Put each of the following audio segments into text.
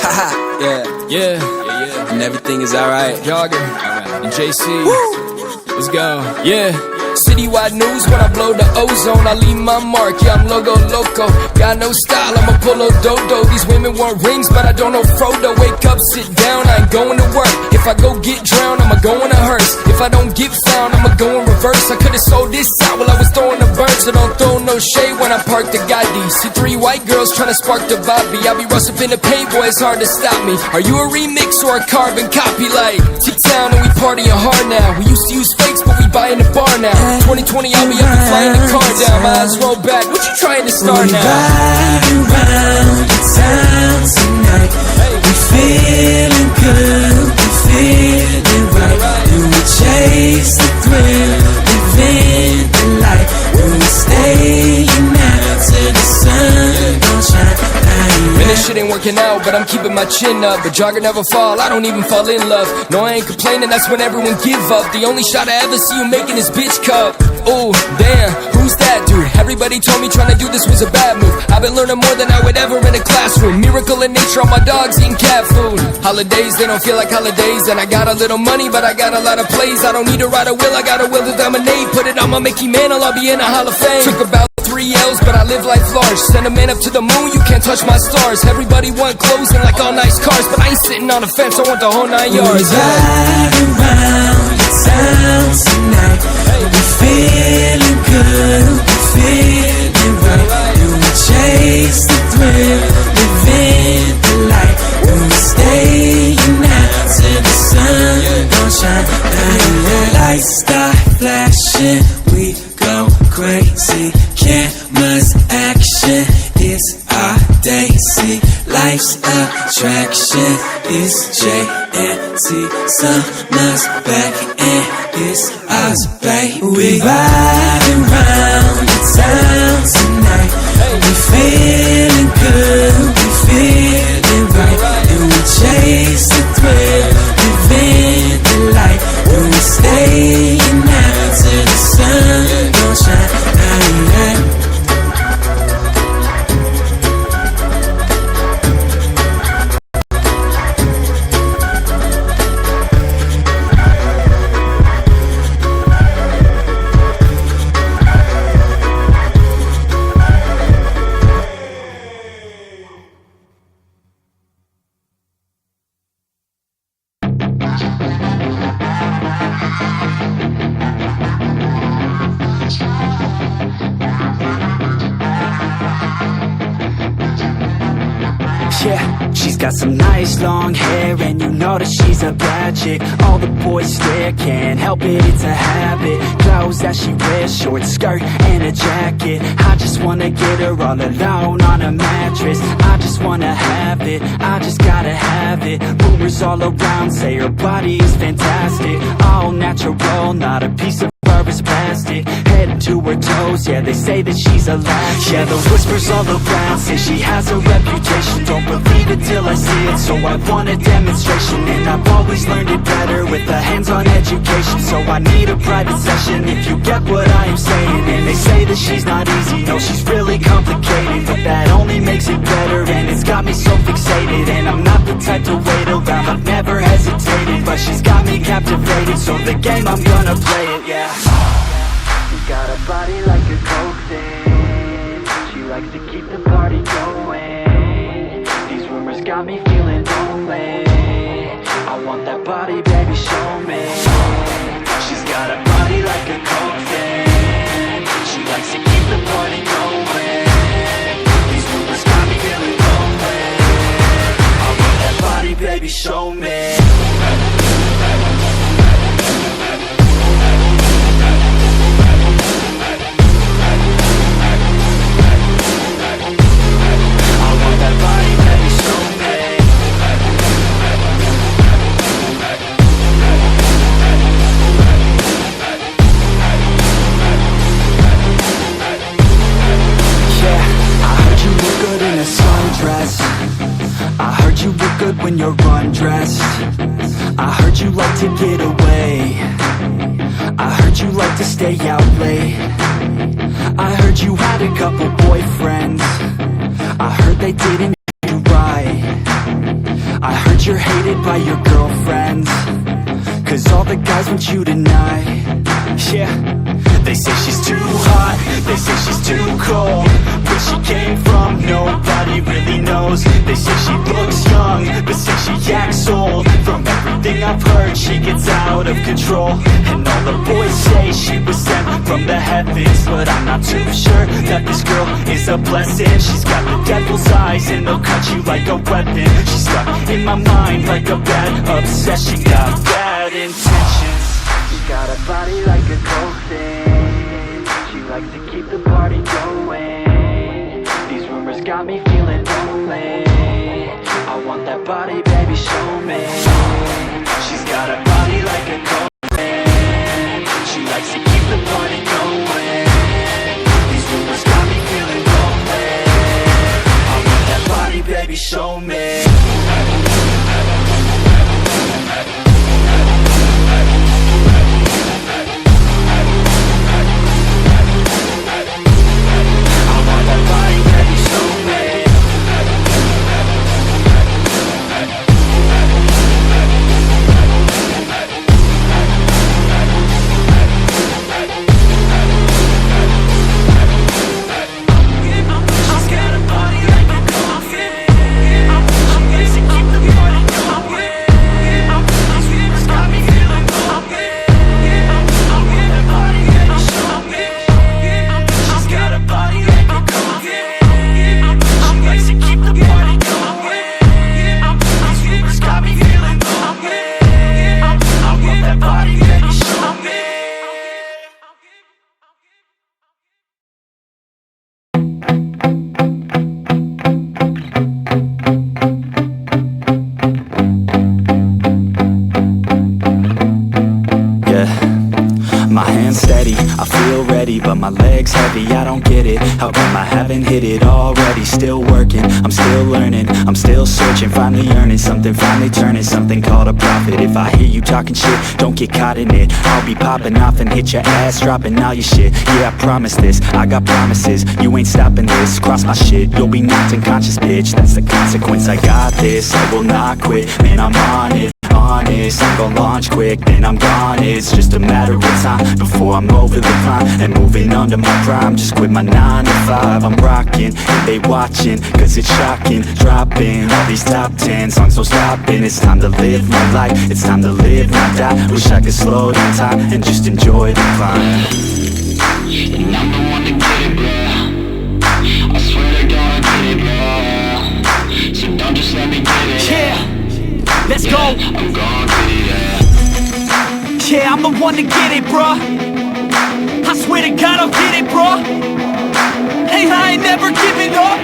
Haha, Yeah. and everything is alright. Jogger. And JC. Woo! Let's go. Yeah. Citywide news when I blow the ozone. I leave my mark, yeah, I'm logo loco. Got no style, I'm a polo dodo. These women want rings, but I don't know Frodo. Wake up, sit down, I ain't going to work. If I go get drowned, I'ma go in a hearse. If I don't get found, I'ma go in reverse. I could've sold this out while I was throwing the bird. So don't throw no shade when I park the Gotti. See 3 white girls tryna spark the Bobby. I be rustin' in the paint, boy, it's hard to stop me. Are you a remix or a carbon copy? Like T-Town and we partying hard now. We used to use fakes, but we buy in the bar now. 2020, I'll be up and flying the car down. My eyes roll back, what you trying to start now? Riding around the town tonight. We feeling good, we feeling right. And we chase the thrill, living the light. And we staying out till the sun don't shine. Man, this shit ain't working out, but I'm keeping my chin up. But jogger never fall, I don't even fall in love. No, I ain't complaining, that's when everyone give up. The only shot I ever see you making is bitch cup. Oh, damn, who's that dude? Everybody told me trying to do this was a bad move. I've been learning more than I would ever in a classroom. Miracle in nature, all my dogs eating cat food. Holidays, they don't feel like holidays. And I got a little money, but I got a lot of plays. I don't need to ride a wheel, I got a will to dominate. Put it on my Mickey Mantle, I'll be in a Hall of Fame. Took about 3 L's, but I live life large. Send a man up to the moon, you can't touch my stars. Everybody want clothes and like all nice cars, but I ain't sitting on the fence, I want the whole 9 yards. We riding around the town tonight. We feeling good, we feeling right. And we chase the thrill, living the light. And we staying out till the sun don't shine. Lights start flashing, we go crazy. Cameras action, it's our day. See, life's attraction is JNT. Summer's back and it's us, baby. We riding around the town tonight. We feeling good, we feeling right. And we chase the thrill, living the light. And we staying out till the sun don't shine. Yeah, she's got some nice long hair, and you know that she's a bad chick. All the boys stare, can't help it, it's a habit. Clothes that she wears, short skirt and a jacket. I just wanna get her all alone on a mattress. I just wanna have it, I just gotta have it. Rumors all around say her body is fantastic. All natural, not a piece of is plastic. Head to her toes, yeah, they say that she's a latch. Yeah, the whispers all around say she has a reputation. Don't believe it till I see it, so I want a demonstration. And I've always learned it better with a hands-on education. So I need a private session if you get what I am saying. And they say that she's not easy, no, she's really complicated. But that only makes it better, and it's got me so fixated. And I'm not the type to wait around, I've never hesitated. But she's got me captivated, so the game, I'm gonna play it, yeah. She got a body like a coke thing. She likes to keep the party going. These rumors got me feeling lonely. I want that body, baby, show me. She's got a body like a coke thing. She likes to keep the party going. These rumors got me feeling lonely. I want that body, baby, show me. When you're undressed, I heard you like to get away. I heard you like to stay out late. I heard you had a couple boyfriends. I heard they didn't do right. guys want you tonight. Yeah. They say she's too hot, they say she's too cold. Where she came from, nobody really knows. They say she looks young, but say she acts old. From everything I've heard, she gets out of control. And all the boys say she was sent from the heavens, but I'm not too sure that this girl is a blessing. She's got the devil's eyes and they'll cut you like a weapon. She's stuck in my mind like a bad obsession. Got bad intentions. She's got a body like a cold thing. She likes to keep the party going. These rumors got me feeling lonely. I want that body, baby, show me. She's got a body like a cold thing. She likes to keep the party going. These rumors got me feeling lonely. I want that body, baby, show me. But my leg's heavy, I don't get it. How come I haven't hit it already? Still working, I'm still learning, I'm still searching. Finally earning something, finally turning something called a profit. If I hear you talking shit, don't get caught in it. I'll be popping off and hit your ass, dropping all your shit. Yeah, I promise this, I got promises. You ain't stopping this, cross my shit, you'll be knocked unconscious, bitch. That's the consequence, I got this, I will not quit. Man, I'm on it, honest. I'm gon' launch quick, then I'm gone. It's just a matter of time before I'm over the climb and moving under my prime. Just quit my 9 to 5. I'm rocking, and they watching, cause it's shocking. Dropping all these top 10 songs, so stopping. It's time to live my life, it's time to live, not die. Wish I could slow down time and just enjoy the climb. And I'm the one to get it, bro. I swear to God I get it, bro. So don't just let me get it. Yeah, let's go. I'm gon' get it, yeah, I'm the one to get it, bro. I swear to God I'll get it, bro. Hey, I ain't never giving up.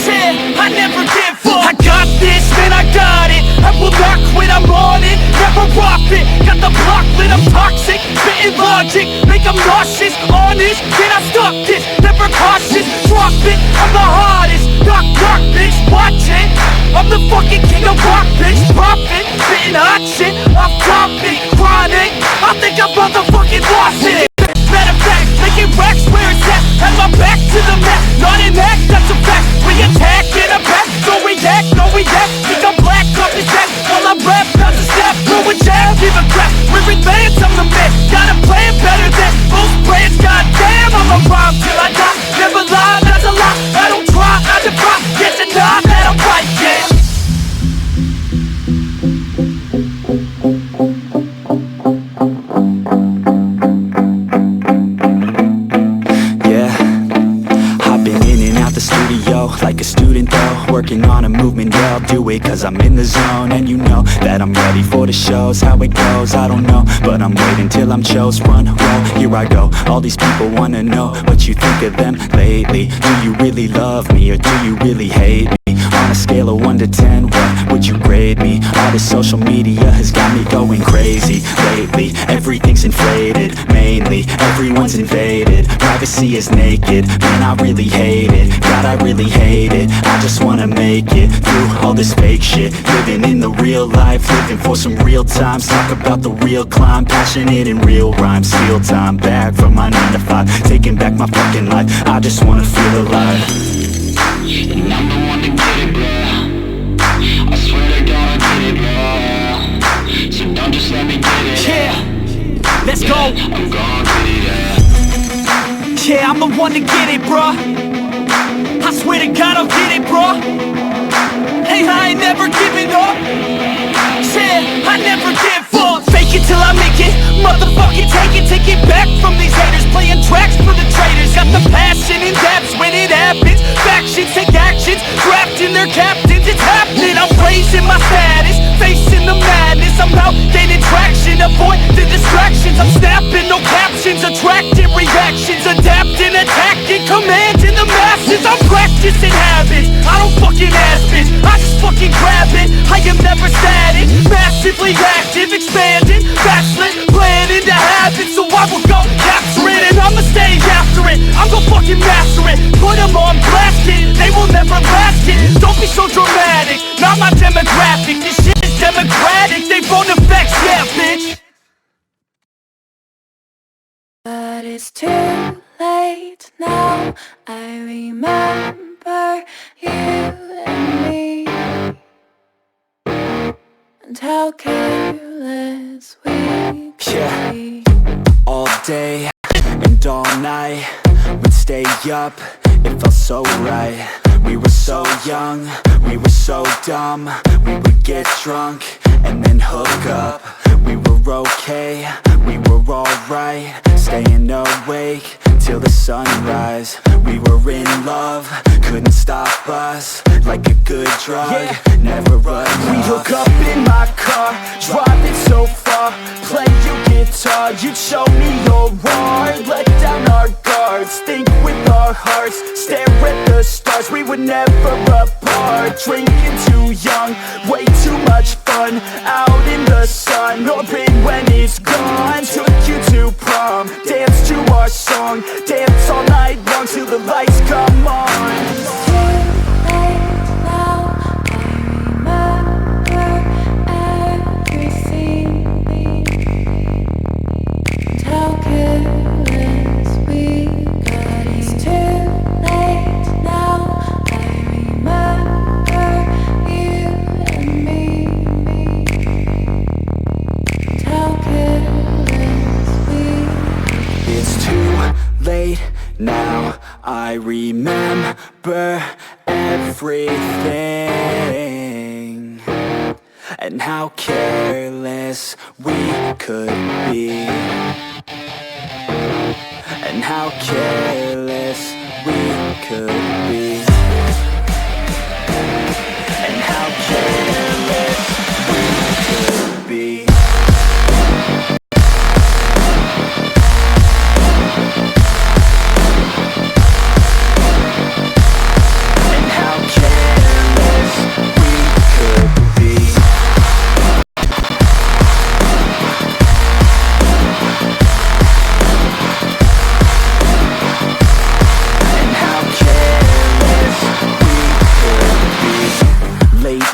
Yeah, I never give up. I got this, man, I got it. I will not quit, I'm on it. Never rock it. Got the block lit, I'm toxic. Spitting logic, make them nauseous. Honest, can I stop this? Never cautious, drop it. I'm the hardest. Knock, knock, bitch, watch it. I'm the fucking king of rock, bitch. Poppin', spitting hot shit. Off topic, chronic. I think I'm motherfucking lost it. Matter of fact, making racks where it's at. Have my back to the mat, not an act, that's a fact. We attack in a back, don't react, no react. Think I'm black off his back, while I rap, not to snap. Throw a jab, give a crap. We're advanced, I'm the man. Got a plan better than most brands. Goddamn, I'm a rhyme till I die. Never lie, that's a lie. I don't try, I defy. Get denied that I'm right, yeah. Like a student though, working on a movement, yeah, I'll do it cause I'm in the zone. And you know that I'm ready for the shows. How it goes, I don't know, but I'm waiting till I'm chose. Run, roll, here I go. All these people wanna know what you think of them lately. Do you really love me or do you really hate me? On a scale of 1 to 10, what would you grade me? All this social media has got me going crazy lately. Everything's inflated, mainly everyone's invaded. Privacy is naked, man, I really hate it. God, I really hate it. I just wanna make it through all this fake shit. Living in the real life, living for some real times. Talk about the real climb, passionate in real rhymes. Steal time back from my 9 to 5, taking back my fucking life. I just wanna feel alive. and I'm the one to get it, bro. I swear to God I get it, bro. So don't just let me get it. Yeah. one to get it, bruh. I swear to God I'll get it, bruh. Hey, I ain't never giving up. Yeah, I never give up. Fake it till I make it, motherfucking take it back from these haters. Playing tracks for the traitors. Got the passion in depths when it happens. Factions take actions, drafting their captains. It's happening, I'm raising my status, facing the madness. I'm out gaining traction, avoid the distractions. I'm snapping, no captions, attracting reactions. Adapting, attacking, commanding the masses. I'm practicing habits, I don't fucking ask bitch, I just fucking grab it. I am never static, massively active, expanding, backslid, planning to have it. So I will go capture it, and I'ma stay after it. I'm gon' fucking master it, put them on blast it. They will never last it, don't be so dramatic. Not my demographic, this shit is democratic. They vote effects, yeah bitch. But it's too late now. I remember you and me, and how careless we could be. All day and all night, we'd stay up, it felt so right. We were so young, we were so dumb. We would get drunk and then hook up. We were okay, we were alright, staying awake till the sunrise. We were in love, couldn't stop us. Like a good drug, never enough. We hook up in my car, driving so far. Play your guitar, you'd show me your art. Let down our guards, think with our hearts. Stare at the stars, we were never apart. Drinking too young, way too much fun. Out in the sun, orbit when it's gone. Took you to prom, dance to our song. Dance all night long till the lights come on. Now I remember everything, and how careless we could be, and how careless we could be, and how careless we could be.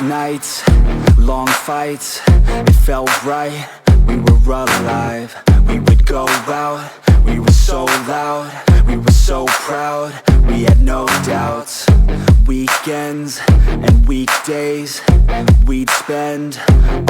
Nights, long fights, it felt right, we were alive. We would go out, we were so loud, we were so proud, we had no doubts. Weekends and weekdays, we'd spend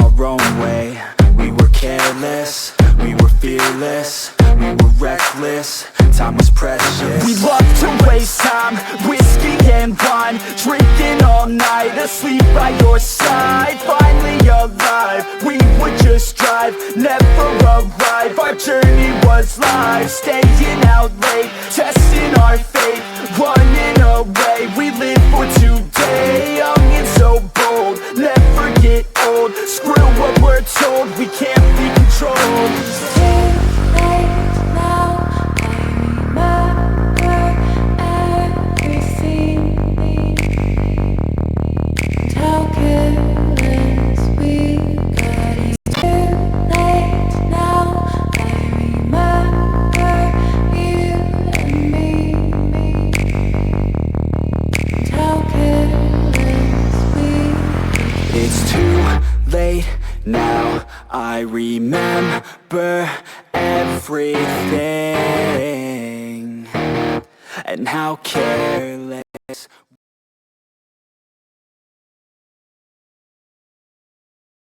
our own way. We were careless, we were fearless, we were reckless, time was precious. We loved to waste time, whiskey and wine, drinking all night, asleep by your side. Finally alive, we would just drive, never arrive. Our journey was live, staying out late, testing our fate, running away. We live for today, young and so bold, never get old. Screw what we're told, we can't be controlled. Now I remember everything, and how careless